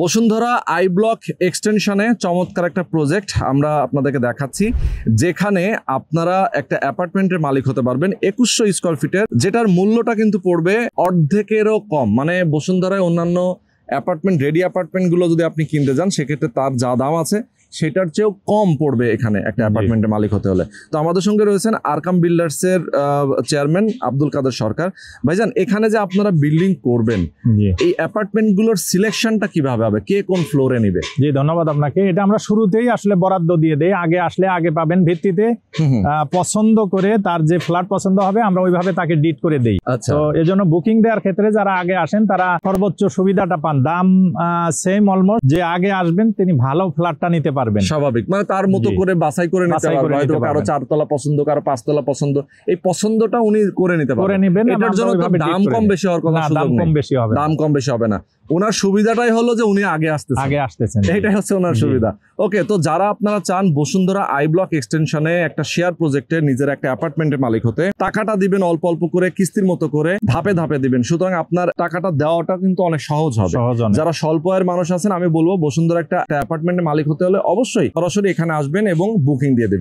Bashundhara I block এক্সটেনশনে চমৎকার একটা project আমরা আপনাদেরকে দেখাচ্ছি, যেখানে আপনারা একটা অ্যাপার্টমেন্টের মালিক হতে পারবেন 2100 স্কোয়ার ফিটের, যেটার মূল্যটা কিন্তু পড়বে অর্ধেকেরও কম। মানে বসুন্ধরায় অন্যান্য অ্যাপার্টমেন্ট, রেডি অ্যাপার্টমেন্টগুলো যদি আপনি কিনতে যান সেক্ষেত্রে তার যা দাম আছে সেটার চেয়েও কম পড়বে এখানে একটা অ্যাপার্টমেন্টের মালিক হতে হলে। তো আমাদের সঙ্গে রয়েছেন আরকাম বিল্ডার্সের চেয়ারম্যান আব্দুল কাদের সরকার। ভাইজান, এখানে যে আপনারা বিল্ডিং করবেন, এই অ্যাপার্টমেন্টগুলোর সিলেকশনটা কিভাবে হবে, কে কোন ফ্লোরে নিবে? জি, ধন্যবাদ আপনাকে। এটা আমরা শুরুতেই আসলে বরাদ্দ দিয়ে দেই, আগে আসলে আগে পাবেন ভিত্তিতে পছন্দ করে তার যে ফ্ল্যাট পছন্দ হবে আমরা ওইভাবে তাকে ডিট করে দেই। তো এজন্য বুকিং দেওয়ার ক্ষেত্রে যারা আগে আসেন তারা সর্বোচ্চ সুবিধাটা পান। দাম সেম অলমোস্ট, যে আগে আসবেন তিনি ভালো ফ্ল্যাটটা নিতে পারবেন। স্বাভাবিক, মানে তার মতো করে বাছাই করে নিতে পারবেন। হয়তো কারো 4 তলা পছন্দ, কারো 5 তলা পছন্দ, এই পছন্দটা উনি করে নিতে পারবেন। এটার জন্য দাম কম বেশি হওয়ার কথা, দাম কম বেশি হবে, দাম কম বেশি হবে না। ওনার সুবিধাটাই হলো যে উনি আগে আসতেছেন, এটাই হচ্ছে ওনার সুবিধা। ওকে, তো যারা আপনারা চান বসুন্ধরা আই ব্লক এক্সটেনশনে একটা শেয়ার প্রজেক্টে নিজের একটা অ্যাপার্টমেন্টের মালিক হতে, টাকাটা দিবেন অল্প অল্প করে, কিস্তির মতো করে, ধাপে ধাপে দিবেন। সুতরাং আপনার টাকাটা দেওয়াটা কিন্তু অনেক সহজ হবে। যারা স্বল্প আয়ের মানুষ আছেন, আমি বলবো বসুন্ধরা একটা অ্যাপার্টমেন্টের মালিক হতে হলে অবশ্যই সরাসরি এখানে আসবেন এবং বুকিং দিয়ে দিবেন।